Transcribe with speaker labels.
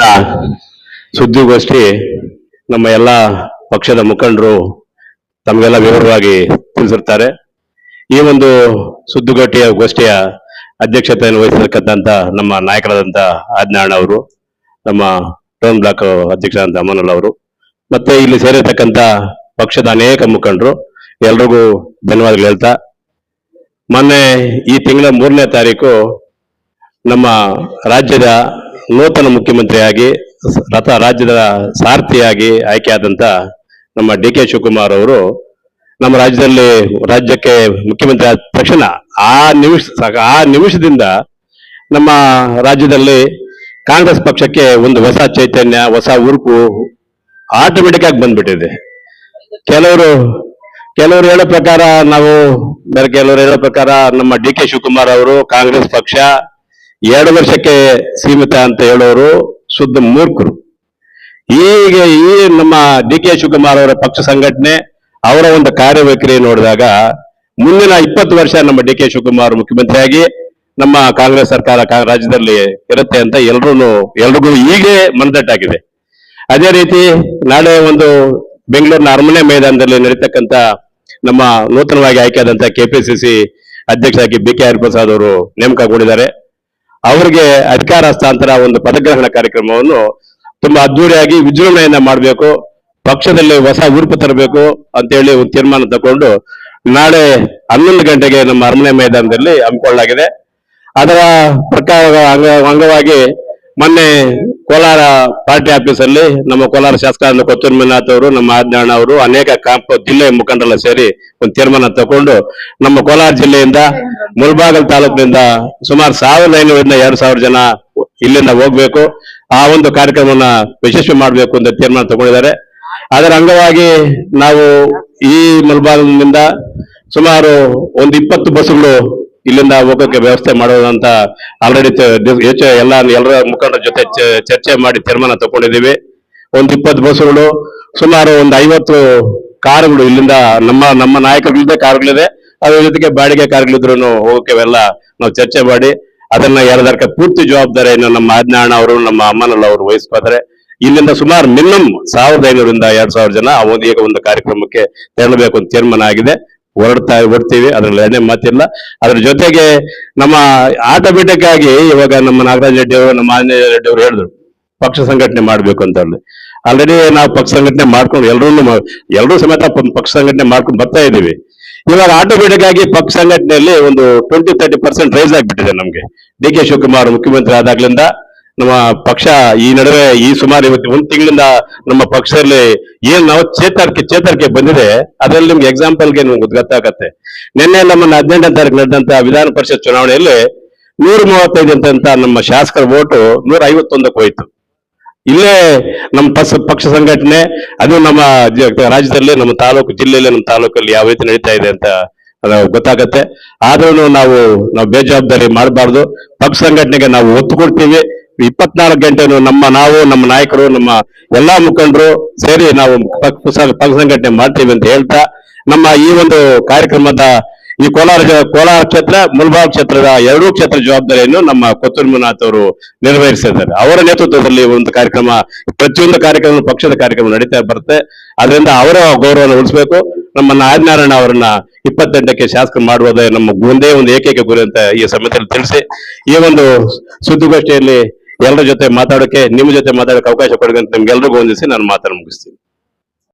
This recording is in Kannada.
Speaker 1: ದಿನ ಸುದ್ದಿಗೋಷ್ಠಿ ನಮ್ಮ ಎಲ್ಲ ಪಕ್ಷದ ಮುಖಂಡರು ತಮಗೆಲ್ಲ ವಿವರವಾಗಿ ತಿಳಿಸಿರ್ತಾರೆ. ಈ ಒಂದು ಗೋಷ್ಠಿಯ ಅಧ್ಯಕ್ಷತೆಯನ್ನು ವಹಿಸಿರ್ತಕ್ಕಂಥ ನಮ್ಮ ನಾಯಕರಾದಂಥ ಆಜ್ಞಾಣ್ ಅವರು, ನಮ್ಮ ಟೌನ್ ಬ್ಲಾಕ್ ಅಧ್ಯಕ್ಷರಾದಂಥ ಅಮನುಲ್ ಅವರು, ಮತ್ತೆ ಇಲ್ಲಿ ಸೇರಿರ್ತಕ್ಕಂಥ ಪಕ್ಷದ ಅನೇಕ ಮುಖಂಡರು ಎಲ್ರಿಗೂ ಧನ್ಯವಾದಗಳು ಹೇಳ್ತಾ, ಮೊನ್ನೆ ಈ ತಿಂಗಳ 3ನೇ ತಾರೀಕು ನಮ್ಮ ರಾಜ್ಯದ ನೂತನ ಮುಖ್ಯಮಂತ್ರಿಯಾಗಿ ರಾಜ್ಯದ ಸಾರಥಿಯಾಗಿ ಆಯ್ಕೆಯಾದಂತ ನಮ್ಮ ಡಿ.ಕೆ. ಶಿವಕುಮಾರ್ ಅವರು ನಮ್ಮ ರಾಜ್ಯಕ್ಕೆ ಮುಖ್ಯಮಂತ್ರಿ ಆದ ತಕ್ಷಣ ಆ ನಿಮಿಷದಿಂದ ನಮ್ಮ ರಾಜ್ಯದಲ್ಲಿ ಕಾಂಗ್ರೆಸ್ ಪಕ್ಷಕ್ಕೆ ಒಂದು ಹೊಸ ಚೈತನ್ಯ, ಹೊಸ ಉರುಪು ಆಟೋಮೆಟಿಕ್ ಆಗಿ ಬಂದ್ಬಿಟ್ಟಿದೆ. ಕೆಲವರು ಹೇಳೋ ಪ್ರಕಾರ ಕೆಲವರು ಹೇಳೋ ಪ್ರಕಾರ ನಮ್ಮ ಡಿ.ಕೆ. ಶಿವಕುಮಾರ್ ಅವರು ಕಾಂಗ್ರೆಸ್ ಪಕ್ಷ 2 ವರ್ಷಕ್ಕೆ ಸೀಮಿತ ಅಂತ ಹೇಳೋರು ಶುದ್ಧ ಮೂರ್ಖರು. ಈಗ ಈ ನಮ್ಮ ಡಿ.ಕೆ. ಶಿವಕುಮಾರ್ ಅವರ ಪಕ್ಷ ಸಂಘಟನೆ, ಅವರ ಒಂದು ಕಾರ್ಯವೈಖರಿ ನೋಡಿದಾಗ ಮುಂದಿನ 20 ವರ್ಷ ನಮ್ಮ ಡಿ.ಕೆ. ಶಿವಕುಮಾರ್ ಮುಖ್ಯಮಂತ್ರಿಯಾಗಿ ನಮ್ಮ ಕಾಂಗ್ರೆಸ್ ಸರ್ಕಾರ ರಾಜ್ಯದಲ್ಲಿ ಇರುತ್ತೆ ಅಂತ ಎಲ್ರಿಗೂ ಈಗಲೇ ಮನದಟ್ಟಾಗಿದೆ. ಅದೇ ರೀತಿ ನಾಳೆ ಒಂದು ಬೆಂಗಳೂರಿನ ಅರಮನೆ ಮೈದಾನದಲ್ಲಿ ನಡೀತಕ್ಕಂಥ ನಮ್ಮ ನೂತನವಾಗಿ ಆಯ್ಕೆಯಾದಂಥ ಕೆಪಿಸಿಸಿ ಅಧ್ಯಕ್ಷರಾಗಿ ಬಿ.ಕೆ. ಹರಿಪ್ರಸಾದ್ ಅವರು ನೇಮಕಗೊಂಡಿದ್ದಾರೆ. ಅವರಿಗೆ ಅಧಿಕಾರ ಹಸ್ತಾಂತರ ಒಂದು ಪದಗ್ರಹಣ ಕಾರ್ಯಕ್ರಮವನ್ನು ತುಂಬಾ ಅದ್ದೂರಿಯಾಗಿ ವಿಜೃಂಭಣೆಯಿಂದ ಮಾಡಬೇಕು, ಪಕ್ಷದಲ್ಲಿ ಹೊಸ ಉರುಪು ತರಬೇಕು ಅಂತೇಳಿ ಒಂದು ತೀರ್ಮಾನ ತಗೊಂಡು ನಾಳೆ 11 ಗಂಟೆಗೆ ನಮ್ಮ ಅರಮನೆ ಮೈದಾನದಲ್ಲಿ ಹಮ್ಮಿಕೊಳ್ಳಲಾಗಿದೆ. ಅದರ ಪ್ರಕಾರ ಅಂಗವಾಗಿ ಮೊನ್ನೆ ಕೋಲಾರ ಪಾರ್ಟಿ ಆಫೀಸಲ್ಲಿ ನಮ್ಮ ಕೋಲಾರ ಶಾಸಕರಾದ ಕೊತ್ತೂರು ಮಂಜುನಾಥ್ ಅವರು, ನಮ್ಮ ಆಜ್ಞಾಣ್ ಅವರು, ಅನೇಕ ಜಿಲ್ಲೆಯ ಮುಖಂಡರೆಲ್ಲ ಸೇರಿ ಒಂದು ತೀರ್ಮಾನ ತಗೊಂಡು ನಮ್ಮ ಕೋಲಾರ ಜಿಲ್ಲೆಯಿಂದ ಮುಳಬಾಗಿಲು ತಾಲೂಕಿನಿಂದ ಸುಮಾರು 1500ರಿಂದ 2000 ಜನ ಇಲ್ಲಿಂದ ಹೋಗ್ಬೇಕು, ಆ ಒಂದು ಕಾರ್ಯಕ್ರಮವನ್ನ ಯಶಸ್ವಿ ಮಾಡಬೇಕು ಅಂತ ತೀರ್ಮಾನ ತಗೊಂಡಿದ್ದಾರೆ. ಅದರ ಅಂಗವಾಗಿ ನಾವು ಈ ಮುಳಬಾಗಿಲಿನಿಂದ ಸುಮಾರು ಒಂದು 20 ಬಸ್ಸುಗಳು ಇಲ್ಲಿಂದ ಹೋಗೋಕೆ ವ್ಯವಸ್ಥೆ ಮಾಡೋದಂತ ಆಲ್ರೆಡಿ ಎಲ್ಲರ ಮುಖಂಡರ ಜೊತೆ ಚರ್ಚೆ ಮಾಡಿ ತೀರ್ಮಾನ ತಗೊಂಡಿದ್ದೀವಿ. ಒಂದು 20 ಬಸ್ಸುಗಳು, ಸುಮಾರು ಒಂದು 50 ಕಾರುಗಳು ಇಲ್ಲಿಂದ ನಮ್ಮ ನಾಯಕರುಗಳಿದೆ, ಕಾರುಗಳಿದೆ, ಅದ್ರ ಜೊತೆಗೆ ಬಾಡಿಗೆ ಕಾರುಗಳಿದ್ರು ಹೋಗೋಕೆ ಎಲ್ಲ ನಾವು ಚರ್ಚೆ ಮಾಡಿ ಅದನ್ನ ಎರಡಕ್ಕೆ ಪೂರ್ತಿ ಜವಾಬ್ದಾರಿಯನ್ನು ನಮ್ಮ ಆಜ್ಞಾಣ್ ಅವರು, ನಮ್ಮ ಅಮ್ಮನಲ್ಲ ಅವರು ವಹಿಸ್ಕೊತಾರೆ. ಇಲ್ಲಿಂದ ಸುಮಾರು ಮಿನಿಮಮ್ 1500ರಿಂದ 2000 ಜನ ಈಗ ಒಂದು ಕಾರ್ಯಕ್ರಮಕ್ಕೆ ತೆರಳಬೇಕು ಅಂತ ತೀರ್ಮಾನ ಆಗಿದೆ. ಹೊರಡ್ತೀವಿ, ಅದ್ರಲ್ಲಿ ಎರಡನೇ ಮಾತಿಲ್ಲ. ಅದ್ರ ಜೊತೆಗೆ ನಮ್ಮ ಆಟೋಮೆಟಿಕ್ ಆಗಿ ಇವಾಗ ನಮ್ಮ ನಾಗರಾಜ್ ರೆಡ್ಡಿ ಅವರು, ನಮ್ಮ ಆಂಜನೇಯ ರೆಡ್ಡಿ ಅವರು ಹೇಳಿದ್ರು ಪಕ್ಷ ಸಂಘಟನೆ ಮಾಡ್ಬೇಕು ಅಂತ ಹೇಳಿ. ಆಲ್ರೆಡಿ ನಾವು ಪಕ್ಷ ಸಂಘಟನೆ ಮಾಡ್ಕೊಂಡು ಎಲ್ಲರೂ ಸಮೇತ ಪಕ್ಷ ಸಂಘಟನೆ ಮಾಡ್ಕೊಂಡು ಬರ್ತಾ ಇದ್ದೀವಿ. ಇವಾಗ ಆಟೋಮೆಟಿಕ್ ಆಗಿ ಪಕ್ಷ ಸಂಘಟನೆಯಲ್ಲಿ ಒಂದು 20-30% ರೈಸ್ ಆಗಿಬಿಟ್ಟಿದೆ ನಮ್ಗೆ. ಡಿ.ಕೆ. ಶಿವಕುಮಾರ್ ಮುಖ್ಯಮಂತ್ರಿ ಆದಾಗ್ಲಿಂದ ನಮ್ಮ ಪಕ್ಷ ಈ ನಡುವೆ ಈ ಸುಮಾರು ಇವತ್ತು 1 ತಿಂಗಳಿಂದ ನಮ್ಮ ಪಕ್ಷದಲ್ಲಿ ಏನ್ ನಾವು ಚೇತರಿಕೆ ಬಂದಿದೆ, ಅದರಲ್ಲಿ ನಿಮ್ಗೆ ಎಕ್ಸಾಂಪಲ್ಗೆ ನಿಮ್ಗೆ ಗೊತ್ತಾಗತ್ತೆ. ನಿನ್ನೆ ನಮ್ಮ 18ನೇ ತಾರೀಕು ನಡೆದಂತ ವಿಧಾನ ಪರಿಷತ್ ಚುನಾವಣೆಯಲ್ಲಿ 135 ಅಂತ ನಮ್ಮ ಶಾಸಕರ ಓಟು 151ಕ್ಕೆ ಹೋಯ್ತು. ಇಲ್ಲೇ ನಮ್ಮ ಪಕ್ಷ ಸಂಘಟನೆ ಅದು ನಮ್ಮ ರಾಜ್ಯದಲ್ಲಿ, ನಮ್ಮ ಜಿಲ್ಲೆಯಲ್ಲಿ, ನಮ್ಮ ತಾಲೂಕಲ್ಲಿ ಯಾವ ರೀತಿ ನಡೀತಾ ಇದೆ ಅಂತ ಗೊತ್ತಾಗತ್ತೆ. ಆದ್ರೂ ನಾವು ಬೇಜವಾಬ್ದಾರಿ ಮಾಡಬಾರ್ದು. ಪಕ್ಷ ಸಂಘಟನೆಗೆ ನಾವು ಒತ್ತು ಕೊಡ್ತೀವಿ. 24 ಗಂಟೆನು ನಮ್ಮ ನಾಯಕರು, ನಮ್ಮ ಎಲ್ಲಾ ಮುಖಂಡರು ಸೇರಿ ನಾವು ಪಕ್ಷ ಸಂಘಟನೆ ಮಾಡ್ತೀವಿ ಅಂತ ಹೇಳ್ತಾ, ನಮ್ಮ ಈ ಒಂದು ಕಾರ್ಯಕ್ರಮದ ಈ ಕೋಲಾರ ಕ್ಷೇತ್ರ, ಮುಳಬಾಗಿಲು ಕ್ಷೇತ್ರದ 2 ಕ್ಷೇತ್ರ ಜವಾಬ್ದಾರಿಯನ್ನು ನಮ್ಮ ಕೊತ್ತೂರು ಮಂಜುನಾಥ್ ಅವರು ನಿರ್ವಹಿಸಿದ್ದಾರೆ. ಅವರ ನೇತೃತ್ವದಲ್ಲಿ ಒಂದು ಕಾರ್ಯಕ್ರಮ, ಪ್ರತಿಯೊಂದು ಕಾರ್ಯಕ್ರಮ ಪಕ್ಷದ ಕಾರ್ಯಕ್ರಮ ನಡೀತಾ ಬರುತ್ತೆ. ಅದರಿಂದ ಅವರ ಗೌರವವನ್ನು ಉಳಿಸಬೇಕು. ನಮ್ಮ ಆಜ್ಞಾಣ್ ಅವರನ್ನ 28ಕ್ಕೆ ಶಾಸಕರು ಮಾಡುವುದೇ ನಮ್ಮ ಒಂದೇ ಒಂದು ಏಕೈಕ ಗುರಿ ಅಂತ ಈ ಸಮಯದಲ್ಲಿ ತಿಳಿಸಿ, ಈ ಒಂದು ಸುದ್ದಿಗೋಷ್ಠಿಯಲ್ಲಿ ಎಲ್ಲರ ಜೊತೆ ಮಾತಾಡೋಕೆ, ನಿಮ್ಮ ಜೊತೆ ಮಾತಾಡೋಕೆ ಅವಕಾಶ ಕೊಡೋಕೆ ನಿಮ್ಗೆಲ್ರಿಗೂ ವಂದಿಸಿ ನಾನು ಮಾತನ್ನು ಮುಗಿಸ್ತೀನಿ.